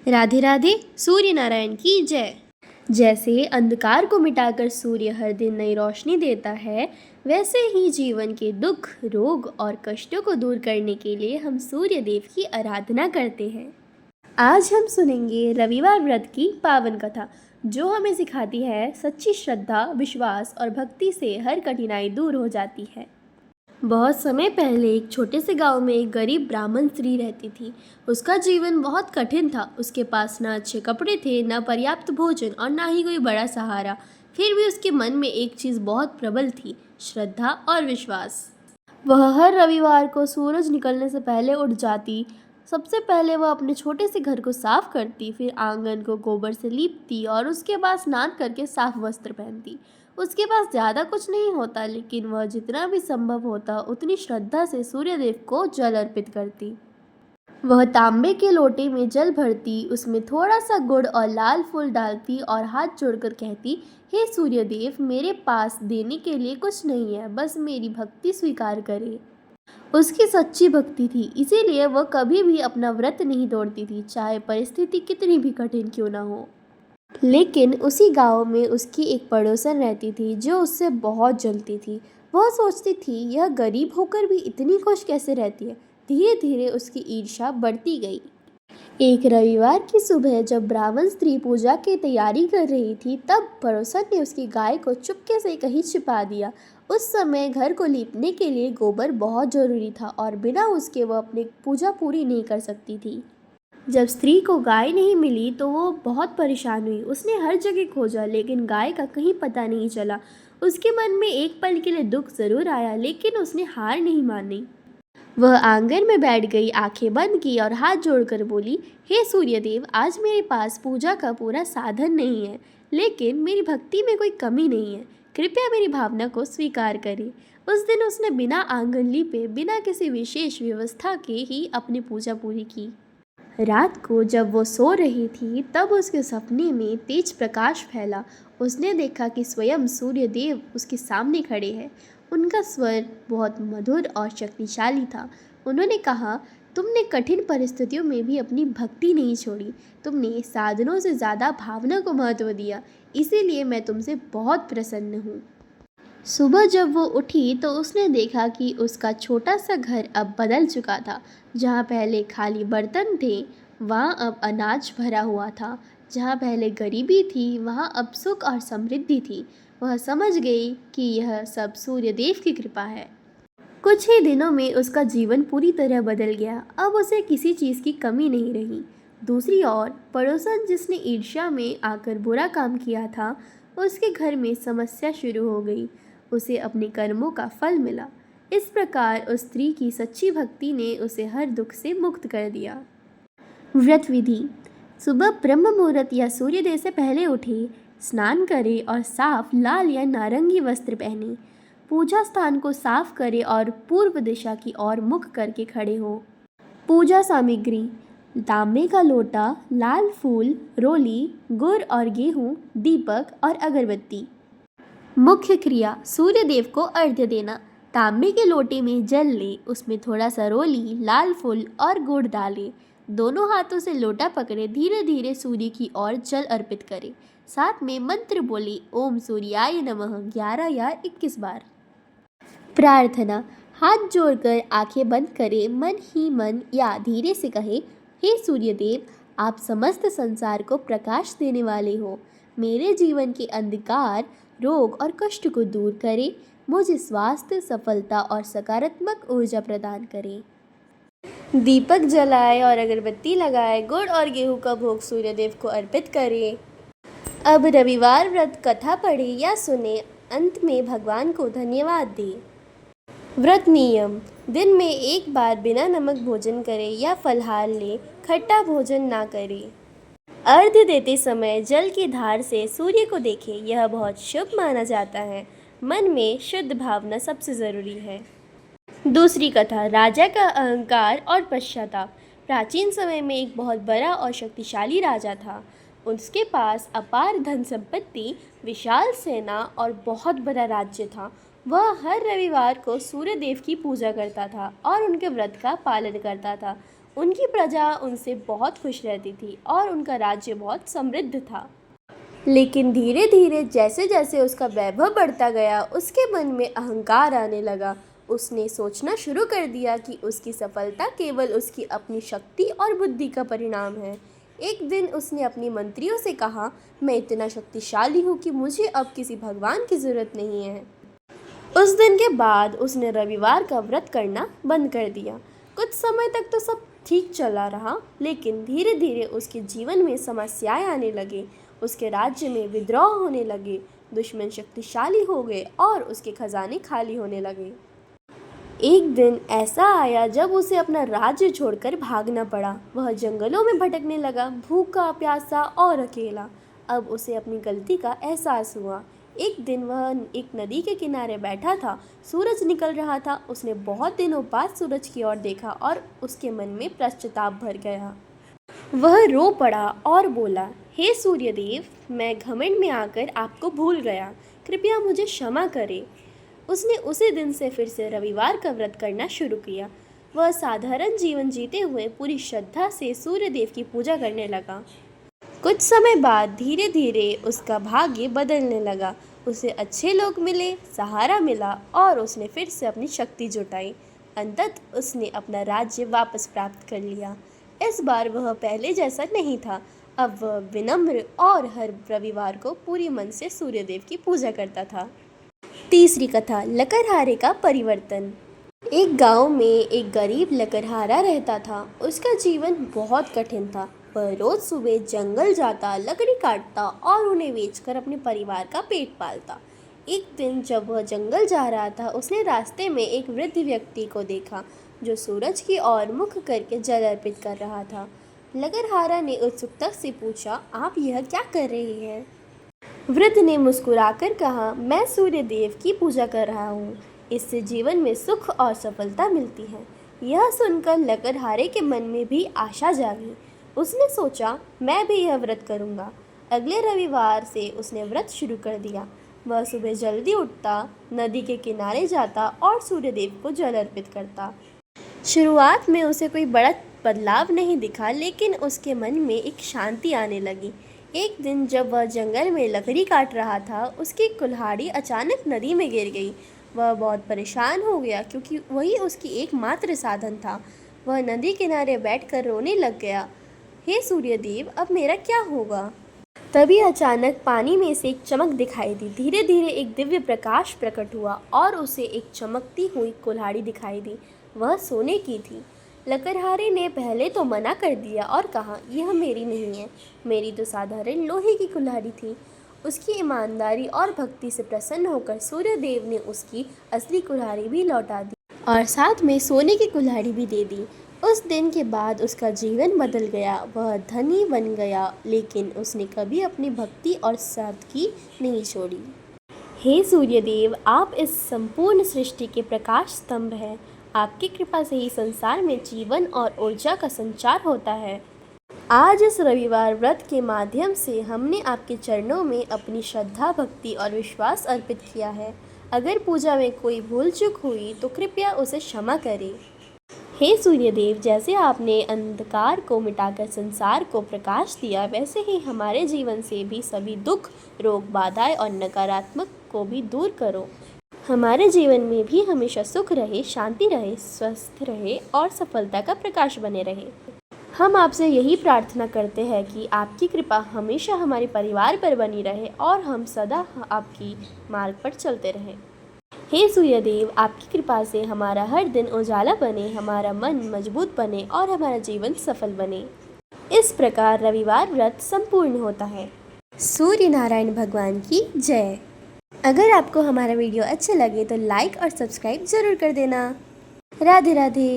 राधे राधे। सूर्य नारायण की जय। जैसे अंधकार को मिटाकर सूर्य हर दिन नई रोशनी देता है, वैसे ही जीवन के दुख, रोग और कष्टों को दूर करने के लिए हम सूर्य देव की आराधना करते हैं। आज हम सुनेंगे रविवार व्रत की पावन कथा, जो हमें सिखाती है सच्ची श्रद्धा, विश्वास और भक्ति से हर कठिनाई दूर हो जाती है। बहुत समय पहले एक छोटे से गांव में एक गरीब ब्राह्मण स्त्री रहती थी। उसका जीवन बहुत कठिन था। उसके पास न अच्छे कपड़े थे, न पर्याप्त भोजन और न ही कोई बड़ा सहारा। फिर भी उसके मन में एक चीज़ बहुत प्रबल थी, श्रद्धा और विश्वास। वह हर रविवार को सूरज निकलने से पहले उठ जाती। सबसे पहले वह अपने छोटे से घर को साफ करती, फिर आंगन को गोबर से लीपती और उसके बाद स्नान करके साफ वस्त्र पहनती। उसके पास ज़्यादा कुछ नहीं होता, लेकिन वह जितना भी संभव होता उतनी श्रद्धा से सूर्यदेव को जल अर्पित करती। वह तांबे के लोटे में जल भरती, उसमें थोड़ा सा गुड़ और लाल फूल डालती और हाथ जोड़कर कहती, हे सूर्यदेव, मेरे पास देने के लिए कुछ नहीं है, बस मेरी भक्ति स्वीकार करे। उसकी सच्ची भक्ति थी, इसीलिए वह कभी भी अपना व्रत नहीं तोड़ती थी, चाहे परिस्थिति कितनी भी कठिन क्यों न हो। लेकिन उसी गांव में उसकी एक पड़ोसन रहती थी जो उससे बहुत जलती थी। वह सोचती थी, यह गरीब होकर भी इतनी खुश कैसे रहती है। धीरे धीरे उसकी ईर्ष्या बढ़ती गई। एक रविवार की सुबह जब ब्राह्मण स्त्री पूजा की तैयारी कर रही थी, तब पड़ोसन ने उसकी गाय को चुपके से कहीं छिपा दिया। उस समय घर को लीपने के लिए गोबर बहुत जरूरी था और बिना उसके वह अपनी पूजा पूरी नहीं कर सकती थी। जब स्त्री को गाय नहीं मिली तो वो बहुत परेशान हुई। उसने हर जगह खोजा, लेकिन गाय का कहीं पता नहीं चला। उसके मन में एक पल के लिए दुख जरूर आया, लेकिन उसने हार नहीं मानी। वह आंगन में बैठ गई, आंखें बंद की और हाथ जोड़कर बोली, हे सूर्यदेव, आज मेरे पास पूजा का पूरा साधन नहीं है, लेकिन मेरी भक्ति में कोई कमी नहीं है। कृपया मेरी भावना को स्वीकार करें। उस दिन उसने बिना आंगन लीपे, बिना किसी विशेष व्यवस्था के ही अपनी पूजा पूरी की। रात को जब वो सो रही थी, तब उसके सपने में तेज प्रकाश फैला। उसने देखा कि स्वयं सूर्यदेव उसके सामने खड़े हैं। उनका स्वर बहुत मधुर और शक्तिशाली था। उन्होंने कहा, तुमने कठिन परिस्थितियों में भी अपनी भक्ति नहीं छोड़ी। तुमने साधनों से ज़्यादा भावना को महत्व दिया, इसीलिए मैं तुमसे बहुत प्रसन्न हूँ। सुबह जब वो उठी तो उसने देखा कि उसका छोटा सा घर अब बदल चुका था। जहाँ पहले खाली बर्तन थे, वहाँ अब अनाज भरा हुआ था। जहाँ पहले गरीबी थी, वहाँ अब सुख और समृद्धि थी। वह समझ गई कि यह सब सूर्यदेव की कृपा है। कुछ ही दिनों में उसका जीवन पूरी तरह बदल गया। अब उसे किसी चीज़ की कमी नहीं रही। दूसरी ओर पड़ोसन जिसने ईर्ष्या में आकर बुरा काम किया था, उसके घर में समस्या शुरू हो गई। उसे अपने कर्मों का फल मिला। इस प्रकार उस स्त्री की सच्ची भक्ति ने उसे हर दुख से मुक्त कर दिया। व्रत विधि। सुबह ब्रह्म मुहूर्त या सूर्योदय से पहले उठे, स्नान करें और साफ लाल या नारंगी वस्त्र पहने। पूजा स्थान को साफ करें और पूर्व दिशा की ओर मुख करके खड़े हो। पूजा सामग्री: तांबे का लोटा, लाल फूल, रोली, गुड़ और गेहूँ, दीपक और अगरबत्ती। मुख्य क्रिया: सूर्य देव को अर्घ्य देना। तांबे के लोटे में जल ले, उसमें थोड़ा सा रोली, लाल फूल और गुड़ डाले। दोनों हाथों से लोटा पकड़े, धीरे धीरे सूर्य की ओर जल अर्पित करे। साथ में मंत्र बोले, ओम सूर्याय नमः 11 या 21 बार। प्रार्थना: हाथ जोड़कर आंखें बंद करें, मन ही मन या धीरे से कहे, हे सूर्यदेव, आप समस्त संसार को प्रकाश देने वाले हो। मेरे जीवन के अंधकार, रोग और कष्ट को दूर करें। मुझे स्वास्थ्य, सफलता और सकारात्मक ऊर्जा प्रदान करें। दीपक जलाए और अगरबत्ती लगाए, गुड़ और गेहूं का भोग सूर्यदेव को अर्पित करें। अब रविवार व्रत कथा पढ़े या सुने, अंत में भगवान को धन्यवाद दें। व्रत नियम: दिन में एक बार बिना नमक भोजन करें या फलाहार लें, खट्टा भोजन ना करें। अर्घ्य देते समय जल की धार से सूर्य को देखें, यह बहुत शुभ माना जाता है। मन में शुद्ध भावना सबसे ज़रूरी है। दूसरी कथा, राजा का अहंकार और पश्चाताप। प्राचीन समय में एक बहुत बड़ा और शक्तिशाली राजा था। उसके पास अपार धन संपत्ति, विशाल सेना और बहुत बड़ा राज्य था। वह हर रविवार को सूर्य देव की पूजा करता था और उनके व्रत का पालन करता था। उनकी प्रजा उनसे बहुत खुश रहती थी और उनका राज्य बहुत समृद्ध था। लेकिन धीरे धीरे जैसे जैसे उसका वैभव बढ़ता गया, उसके मन में अहंकार आने लगा। उसने सोचना शुरू कर दिया कि उसकी सफलता केवल उसकी अपनी शक्ति और बुद्धि का परिणाम है। एक दिन उसने अपनी मंत्रियों से कहा, मैं इतना शक्तिशाली हूँ कि मुझे अब किसी भगवान की ज़रूरत नहीं है। उस दिन के बाद उसने रविवार का व्रत करना बंद कर दिया। कुछ समय तक तो सब ठीक चला रहा, लेकिन धीरे धीरे उसके जीवन में समस्याएं आने लगी। उसके राज्य में विद्रोह होने लगे, दुश्मन शक्तिशाली हो गए और उसके खजाने खाली होने लगे। एक दिन ऐसा आया जब उसे अपना राज्य छोड़कर भागना पड़ा। वह जंगलों में भटकने लगा, भूखा प्यासा और अकेला। अब उसे अपनी गलती का एहसास हुआ। एक दिन वह एक नदी के किनारे बैठा था। सूरज निकल रहा था। उसने बहुत दिनों बाद सूरज की ओर देखा और उसके मन में पश्चाताप भर गया। वह रो पड़ा और बोला, हे सूर्यदेव, मैं घमंड में आकर आपको भूल गया, कृपया मुझे क्षमा करें। उसने उसी दिन से फिर से रविवार का व्रत करना शुरू किया। वह साधारण जीवन जीते हुए पूरी श्रद्धा से सूर्यदेव की पूजा करने लगा। कुछ समय बाद धीरे धीरे उसका भाग्य बदलने लगा। उसे अच्छे लोग मिले, सहारा मिला और उसने फिर से अपनी शक्ति जुटाई। अंततः उसने अपना राज्य वापस प्राप्त कर लिया। इस बार वह पहले जैसा नहीं था। अब वह विनम्र और हर रविवार को पूरी मन से सूर्यदेव की पूजा करता था। तीसरी कथा, लकड़हारे का परिवर्तन। एक गांव में एक गरीब लकड़हारा रहता था। उसका जीवन बहुत कठिन था। वह रोज सुबह जंगल जाता, लकड़ी काटता और उन्हें बेचकर अपने परिवार का पेट पालता। एक दिन जब वह जंगल जा रहा था, उसने रास्ते में एक वृद्ध व्यक्ति को देखा जो सूरज की ओर मुख करके जल अर्पित कर रहा था। लकड़हारा ने उत्सुकता से पूछा, आप यह क्या कर रही हैं? वृद्ध ने मुस्कुराकर कहा, मैं सूर्य देव की पूजा कर रहा हूँ। इससे जीवन में सुख और सफलता मिलती है। यह सुनकर लकड़हारे के मन में भी आशा जागी। उसने सोचा, मैं भी यह व्रत करूँगा। अगले रविवार से उसने व्रत शुरू कर दिया। वह सुबह जल्दी उठता, नदी के किनारे जाता और सूर्यदेव को जल अर्पित करता। शुरुआत में उसे कोई बड़ा बदलाव नहीं दिखा, लेकिन उसके मन में एक शांति आने लगी। एक दिन जब वह जंगल में लकड़ी काट रहा था, उसकी कुल्हाड़ी अचानक नदी में गिर गई। वह बहुत परेशान हो गया क्योंकि वही उसकी एकमात्र साधन था। वह नदी किनारे बैठकर रोने लग गया, हे सूर्यदेव, अब मेरा क्या होगा? तभी अचानक पानी में से एक चमक दिखाई दी। धीरे धीरे एक दिव्य प्रकाश प्रकट हुआ और उसे एक चमकती हुई कुल्हाड़ी दिखाई दी। वह सोने की थी। लकड़हारे ने पहले तो मना कर दिया और कहा, यह मेरी नहीं है, मेरी तो साधारण लोहे की कुल्हाड़ी थी। उसकी ईमानदारी और भक्ति से प्रसन्न होकर सूर्यदेव ने उसकी असली कुल्हाड़ी भी लौटा दी और साथ में सोने की कुल्हाड़ी भी दे दी। उस दिन के बाद उसका जीवन बदल गया। वह धनी बन गया, लेकिन उसने कभी अपनी भक्ति और सादगी नहीं छोड़ी। हे सूर्यदेव, आप इस संपूर्ण सृष्टि के प्रकाश स्तंभ हैं। आपकी कृपा से ही संसार में जीवन और ऊर्जा का संचार होता है। आज इस रविवार व्रत के माध्यम से हमने आपके चरणों में अपनी श्रद्धा, भक्ति और विश्वास अर्पित किया है। अगर पूजा में कोई भूल चूक हुई तो कृपया उसे क्षमा करें। हे सूर्यदेव, जैसे आपने अंधकार को मिटाकर संसार को प्रकाश दिया, वैसे ही हमारे जीवन से भी सभी दुख, रोग, बाधाएं और नकारात्मक को भी दूर करो। हमारे जीवन में भी हमेशा सुख रहे, शांति रहे, स्वस्थ रहे और सफलता का प्रकाश बने रहे। हम आपसे यही प्रार्थना करते हैं कि आपकी कृपा हमेशा हमारे परिवार पर बनी रहे और हम सदा आपकी मार्ग पर चलते रहें। हे सूर्यदेव, आपकी कृपा से हमारा हर दिन उजाला बने, हमारा मन मजबूत बने और हमारा जीवन सफल बने। इस प्रकार रविवार व्रत संपूर्ण होता है। सूर्य नारायण भगवान की जय। अगर आपको हमारा वीडियो अच्छा लगे तो लाइक और सब्सक्राइब जरूर कर देना। राधे राधे।